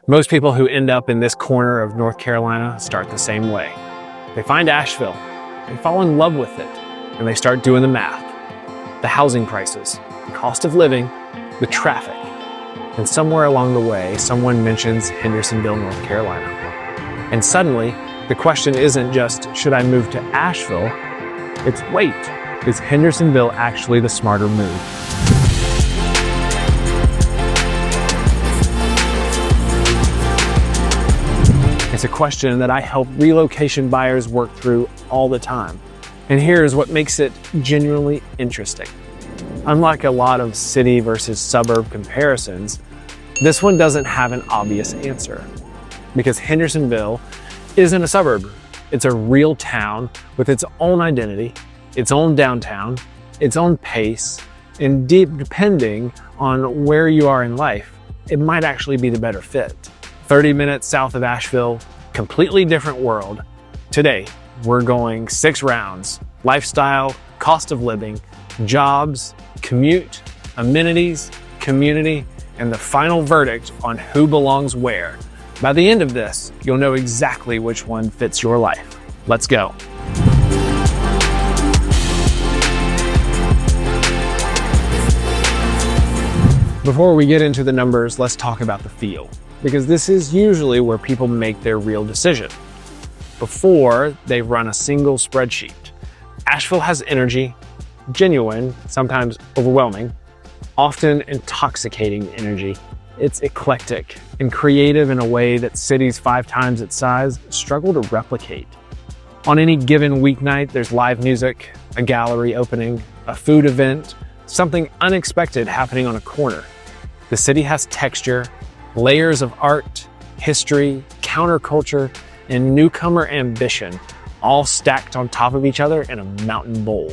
Most people who end up in this corner of North Carolina start the same way. They find Asheville, they fall in love with it, and they start doing the math. The housing prices, the cost of living, the traffic. And somewhere along the way, someone mentions Hendersonville, North Carolina. And suddenly, the question isn't just, should I move to Asheville? It's, wait, is Hendersonville actually the smarter move? It's a question that I help relocation buyers work through all the time. And here's what makes it genuinely interesting. Unlike a lot of city versus suburb comparisons, this one doesn't have an obvious answer. Because Hendersonville isn't a suburb. It's a real town with its own identity, its own downtown, its own pace, and depending on where you are in life, it might actually be the better fit. 30 minutes south of Asheville, completely different world. Today, we're going 6 rounds: lifestyle, cost of living, jobs, commute, amenities, community, and the final verdict on who belongs where. By the end of this, you'll know exactly which one fits your life. Let's go. Before we get into the numbers, let's talk about the feel, because this is usually where people make their real decision before they run a single spreadsheet. Asheville has energy, genuine, sometimes overwhelming, often intoxicating energy. It's eclectic and creative in a way that cities 5 times its size struggle to replicate. On any given weeknight, there's live music, a gallery opening, a food event, something unexpected happening on a corner. The city has texture, layers of art, history, counterculture, and newcomer ambition, all stacked on top of each other in a mountain bowl.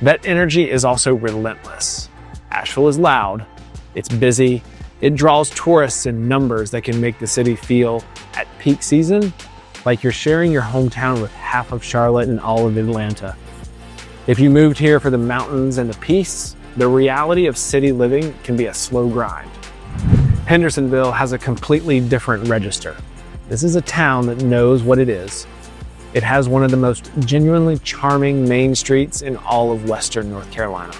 That energy is also relentless. Asheville is loud, it's busy, it draws tourists in numbers that can make the city feel, at peak season, like you're sharing your hometown with half of Charlotte and all of Atlanta. If you moved here for the mountains and the peace, the reality of city living can be a slow grind. Hendersonville has a completely different register. This is a town that knows what it is. It has one of the most genuinely charming main streets in all of Western North Carolina.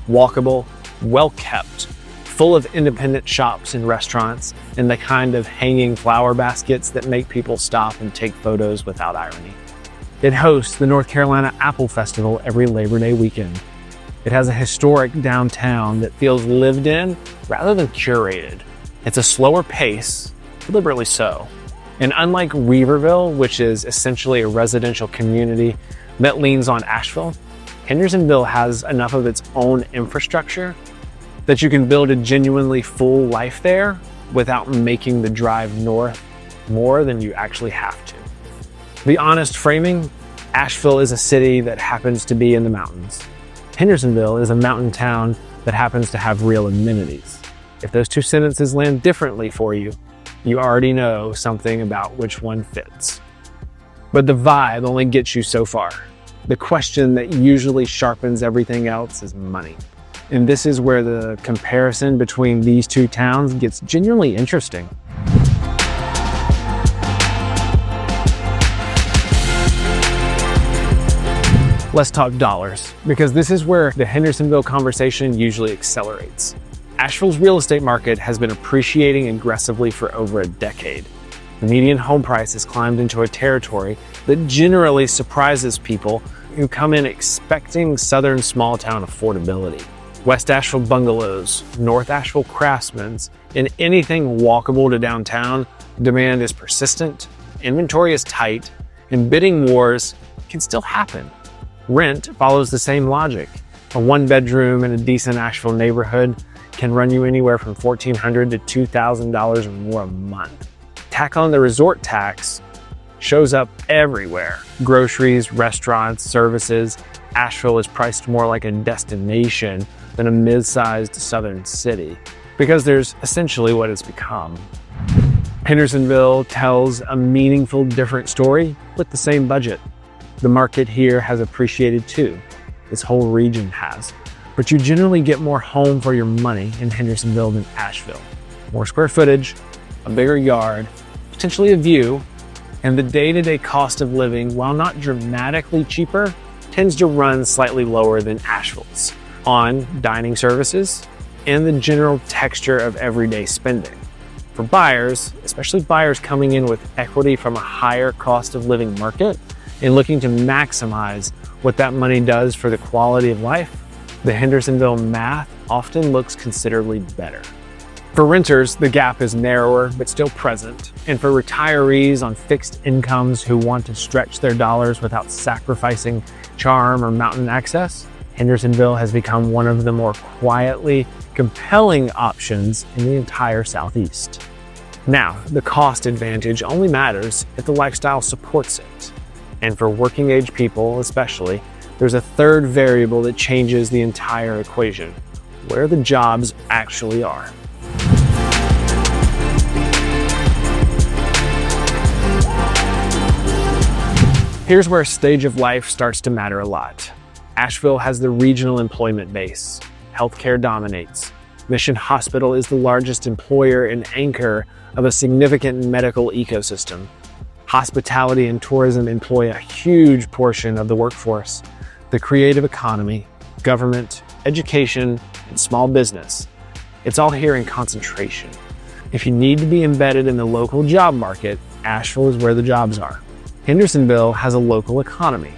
Walkable, well-kept, full of independent shops and restaurants, and the kind of hanging flower baskets that make people stop and take photos without irony. It hosts the North Carolina Apple Festival every Labor Day weekend. It has a historic downtown that feels lived in rather than curated. It's a slower pace, deliberately so. And unlike Weaverville, which is essentially a residential community that leans on Asheville, Hendersonville has enough of its own infrastructure that you can build a genuinely full life there without making the drive north more than you actually have to. To be honest framing, Asheville is a city that happens to be in the mountains. Hendersonville is a mountain town that happens to have real amenities. If those 2 sentences land differently for you, you already know something about which one fits. But the vibe only gets you so far. The question that usually sharpens everything else is money. And this is where the comparison between these 2 towns gets genuinely interesting. Let's talk dollars, because this is where the Hendersonville conversation usually accelerates. Asheville's real estate market has been appreciating aggressively for over a decade. The median home price has climbed into a territory that generally surprises people who come in expecting southern small town affordability. West Asheville bungalows, North Asheville craftsmans, and anything walkable to downtown, demand is persistent, inventory is tight, and bidding wars can still happen. Rent follows the same logic. A 1-bedroom in a decent Asheville neighborhood can run you anywhere from $1,400 to $2,000 or more a month. Tack on the resort tax shows up everywhere. Groceries, restaurants, services. Asheville is priced more like a destination than a mid-sized southern city, because there's essentially what it's become. Hendersonville tells a meaningful, different story with the same budget. The market here has appreciated too. This whole region has. But you generally get more home for your money in Hendersonville than Asheville. More square footage, a bigger yard, potentially a view, and the day-to-day cost of living, while not dramatically cheaper, tends to run slightly lower than Asheville's on dining services and the general texture of everyday spending. For buyers, especially buyers coming in with equity from a higher cost of living market and looking to maximize what that money does for the quality of life, the Hendersonville math often looks considerably better. For renters, the gap is narrower but still present. And for retirees on fixed incomes who want to stretch their dollars without sacrificing charm or mountain access, Hendersonville has become one of the more quietly compelling options in the entire Southeast. Now, the cost advantage only matters if the lifestyle supports it. And for working age people especially, there's a third variable that changes the entire equation: where the jobs actually are. Here's where stage of life starts to matter a lot. Asheville has the regional employment base. Healthcare dominates. Mission Hospital is the largest employer and anchor of a significant medical ecosystem. Hospitality and tourism employ a huge portion of the workforce. The creative economy, government, education, and small business, it's all here in concentration. If you need to be embedded in the local job market, Asheville is where the jobs are. Hendersonville has a local economy.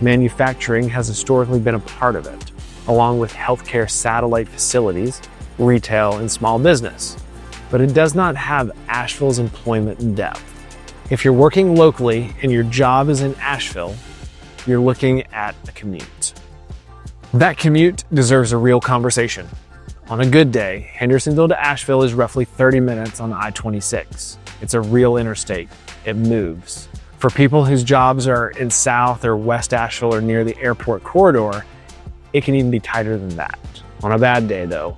Manufacturing has historically been a part of it, along with healthcare satellite facilities, retail, and small business. But it does not have Asheville's employment depth. If you're working locally and your job is in Asheville, you're looking at a commute. That commute deserves a real conversation. On a good day, Hendersonville to Asheville is roughly 30 minutes on I-26. It's a real interstate. It moves. For people whose jobs are in South or West Asheville or near the airport corridor, it can even be tighter than that. On a bad day though,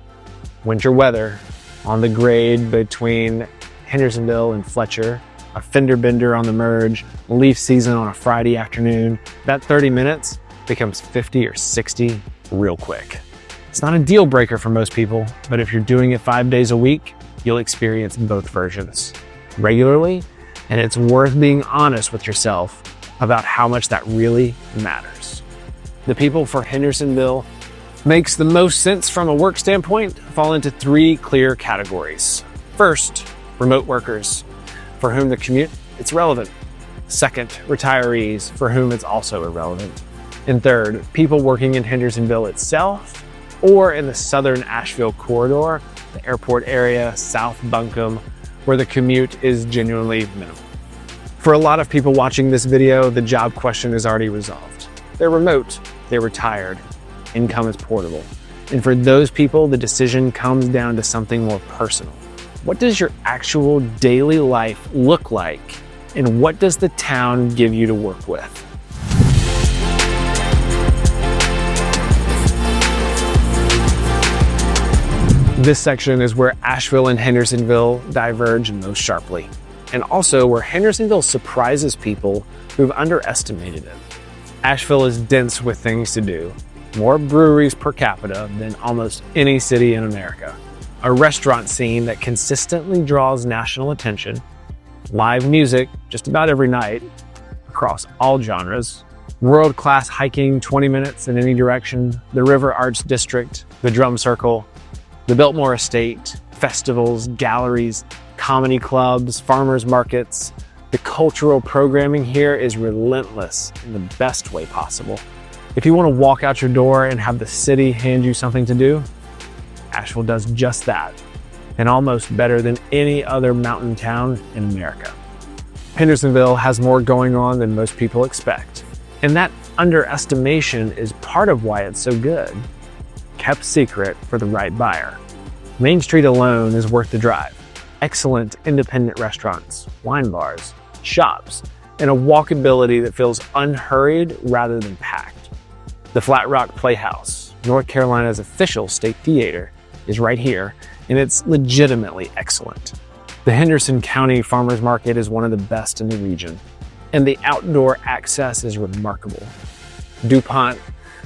winter weather, on the grade between Hendersonville and Fletcher, a fender bender on the merge, leaf season on a Friday afternoon, that 30 minutes becomes 50 or 60 real quick. It's not a deal breaker for most people, but if you're doing it 5 days a week, you'll experience both versions regularly, and it's worth being honest with yourself about how much that really matters. The people for Hendersonville makes the most sense from a work standpoint fall into three clear categories. First, remote workers, for whom the commute, it's relevant. Second, retirees, for whom it's also irrelevant. And third, people working in Hendersonville itself or in the southern Asheville corridor, the airport area, South Buncombe, where the commute is genuinely minimal. For a lot of people watching this video, the job question is already resolved. They're remote, they're retired, income is portable. And for those people, the decision comes down to something more personal. What does your actual daily life look like? And what does the town give you to work with? This section is where Asheville and Hendersonville diverge most sharply, and also where Hendersonville surprises people who've underestimated it. Asheville is dense with things to do, more breweries per capita than almost any city in America, a restaurant scene that consistently draws national attention, live music just about every night across all genres, world-class hiking 20 minutes in any direction, the River Arts District, the Drum Circle, the Biltmore Estate, festivals, galleries, comedy clubs, farmers markets. The cultural programming here is relentless in the best way possible. If you want to walk out your door and have the city hand you something to do, Asheville does just that, and almost better than any other mountain town in America. Hendersonville has more going on than most people expect, and that underestimation is part of why it's so good. Kept secret for the right buyer. Main Street alone is worth the drive. Excellent independent restaurants, wine bars, shops, and a walkability that feels unhurried rather than packed. The Flat Rock Playhouse, North Carolina's official state theater, is right here, and it's legitimately excellent. The Henderson County Farmers Market is one of the best in the region, and the outdoor access is remarkable. DuPont,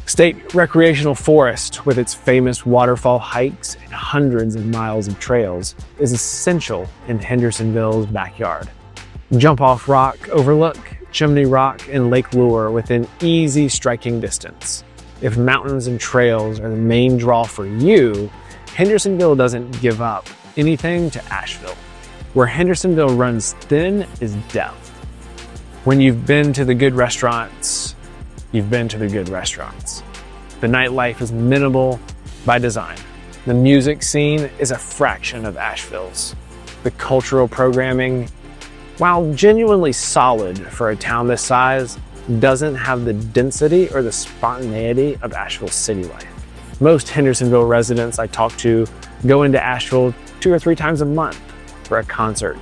State recreational forest, with its famous waterfall hikes and hundreds of miles of trails, is essential in Hendersonville's backyard. Jump Off Rock Overlook, Chimney Rock, and Lake Lure within easy striking distance. If mountains and trails are the main draw for you, Hendersonville doesn't give up anything to Asheville. Where Hendersonville runs thin is depth. When you've been to the good restaurants, you've been to the good restaurants. The nightlife is minimal by design. The music scene is a fraction of Asheville's. The cultural programming, while genuinely solid for a town this size, doesn't have the density or the spontaneity of Asheville's city life. Most Hendersonville residents I talk to go into Asheville 2 or 3 times a month for a concert,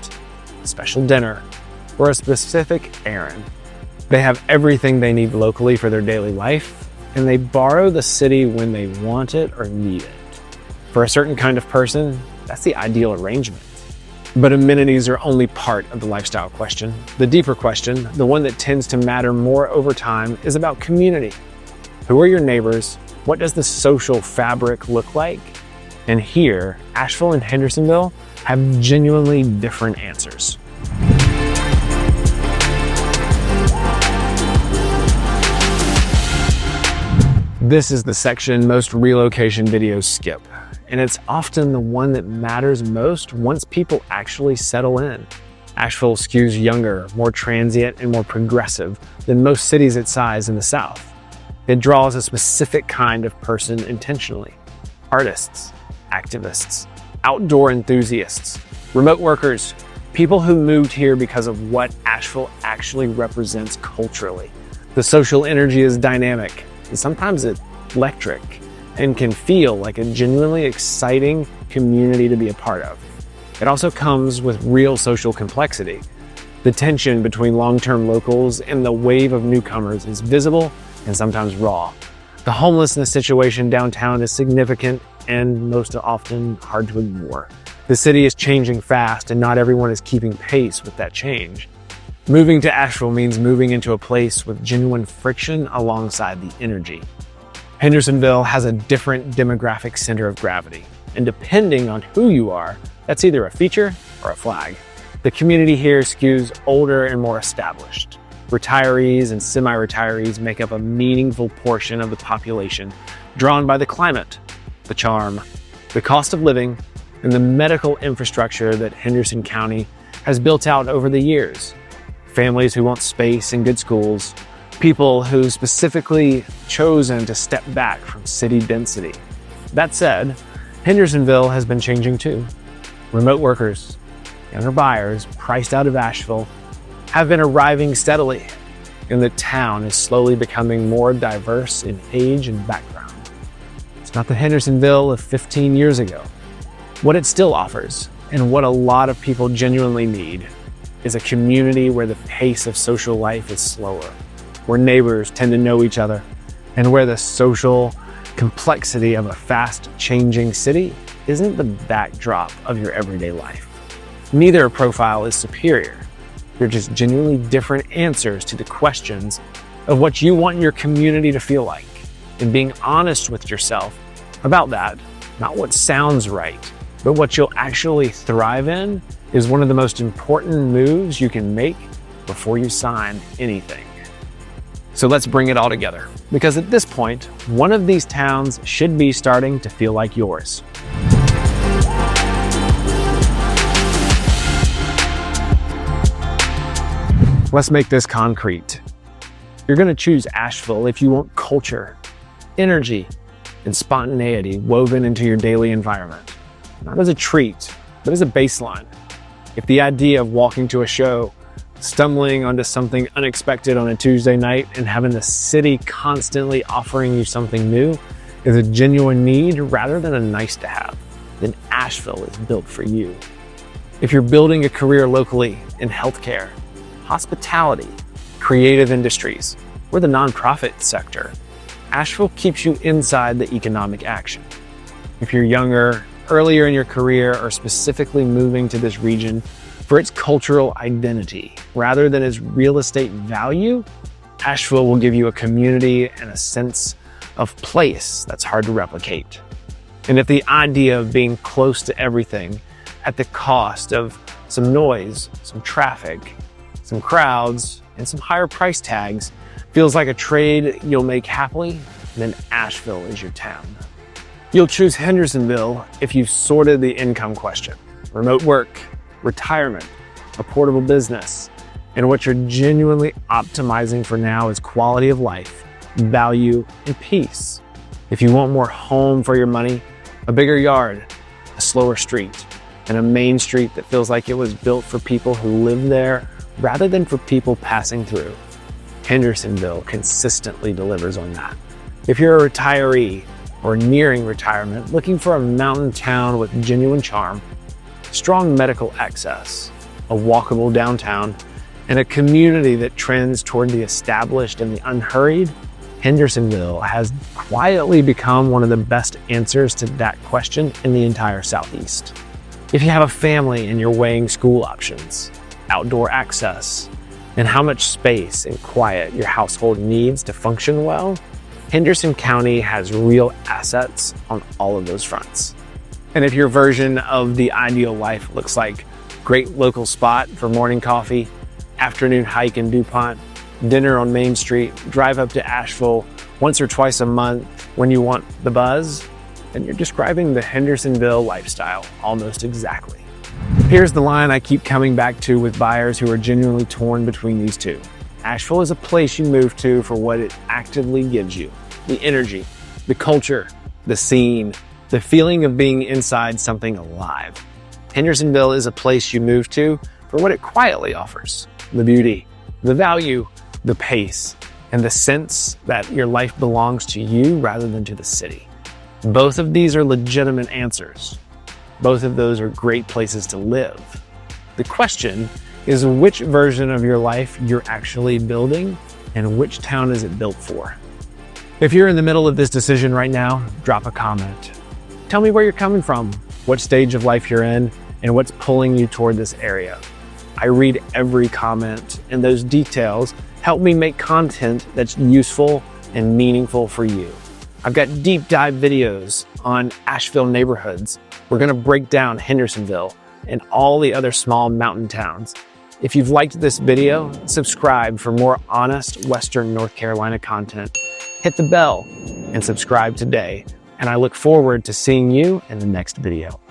a special dinner, or a specific errand. They have everything they need locally for their daily life, and they borrow the city when they want it or need it. For a certain kind of person, that's the ideal arrangement. But amenities are only part of the lifestyle question. The deeper question, the one that tends to matter more over time, is about community. Who are your neighbors? What does the social fabric look like? And here, Asheville and Hendersonville have genuinely different answers. This is the section most relocation videos skip, and it's often the one that matters most once people actually settle in. Asheville skews younger, more transient, and more progressive than most cities its size in the South. It draws a specific kind of person intentionally: artists, activists, outdoor enthusiasts, remote workers, people who moved here because of what Asheville actually represents culturally. The social energy is dynamic, and sometimes it's electric, and can feel like a genuinely exciting community to be a part of. It also comes with real social complexity. The tension between long-term locals and the wave of newcomers is visible and sometimes raw. The homelessness situation downtown is significant and most often hard to ignore. The city is changing fast, and not everyone is keeping pace with that change. Moving to Asheville means moving into a place with genuine friction alongside the energy. Hendersonville has a different demographic center of gravity, and depending on who you are, that's either a feature or a flag. The community here skews older and more established. Retirees and semi-retirees make up a meaningful portion of the population, drawn by the climate, the charm, the cost of living, and the medical infrastructure that Henderson County has built out over the years. Families who want space and good schools, people who specifically chosen to step back from city density. That said, Hendersonville has been changing too. Remote workers, younger buyers priced out of Asheville have been arriving steadily, and the town is slowly becoming more diverse in age and background. It's not the Hendersonville of 15 years ago. What it still offers, and what a lot of people genuinely need, is a community where the pace of social life is slower, where neighbors tend to know each other, and where the social complexity of a fast-changing city isn't the backdrop of your everyday life. Neither profile is superior. They're just genuinely different answers to the questions of what you want your community to feel like, and being honest with yourself about that, not what sounds right, but what you'll actually thrive in, is one of the most important moves you can make before you sign anything. So let's bring it all together, because at this point, one of these towns should be starting to feel like yours. Let's make this concrete. You're going to choose Asheville if you want culture, energy, and spontaneity woven into your daily environment, not as a treat, but as a baseline. If the idea of walking to a show, stumbling onto something unexpected on a Tuesday night, and having the city constantly offering you something new is a genuine need rather than a nice to have, then Asheville is built for you. If you're building a career locally in healthcare, hospitality, creative industries, or the nonprofit sector, Asheville keeps you inside the economic action. If you're younger, earlier in your career, or specifically moving to this region for its cultural identity rather than its real estate value, Asheville will give you a community and a sense of place that's hard to replicate. And if the idea of being close to everything at the cost of some noise, some traffic, some crowds, and some higher price tags feels like a trade you'll make happily, then Asheville is your town. You'll choose Hendersonville if you've sorted the income question, remote work, retirement, a portable business, and what you're genuinely optimizing for now is quality of life, value, and peace. If you want more home for your money, a bigger yard, a slower street, and a main street that feels like it was built for people who live there rather than for people passing through, Hendersonville consistently delivers on that. If you're a retiree or nearing retirement looking for a mountain town with genuine charm, strong medical access, a walkable downtown, and a community that trends toward the established and the unhurried, Hendersonville has quietly become one of the best answers to that question in the entire Southeast. If you have a family and you're weighing school options, outdoor access, and how much space and quiet your household needs to function well, Henderson County has real assets on all of those fronts. And if your version of the ideal life looks like great local spot for morning coffee, afternoon hike in DuPont, dinner on Main Street, drive up to Asheville once or twice a month when you want the buzz, then you're describing the Hendersonville lifestyle almost exactly. Here's the line I keep coming back to with buyers who are genuinely torn between these two. Asheville is a place you move to for what it actively gives you. The energy, the culture, the scene, the feeling of being inside something alive. Hendersonville is a place you move to for what it quietly offers. The beauty, the value, the pace, and the sense that your life belongs to you rather than to the city. Both of these are legitimate answers. Both of those are great places to live. The question is which version of your life you're actually building and which town is it built for? If you're in the middle of this decision right now, drop a comment. Tell me where you're coming from, what stage of life you're in, and what's pulling you toward this area. I read every comment, and those details help me make content that's useful and meaningful for you. I've got deep dive videos on Asheville neighborhoods. We're gonna break down Hendersonville and all the other small mountain towns. If you've liked this video, subscribe for more honest Western North Carolina content. Hit the bell and subscribe today. And I look forward to seeing you in the next video.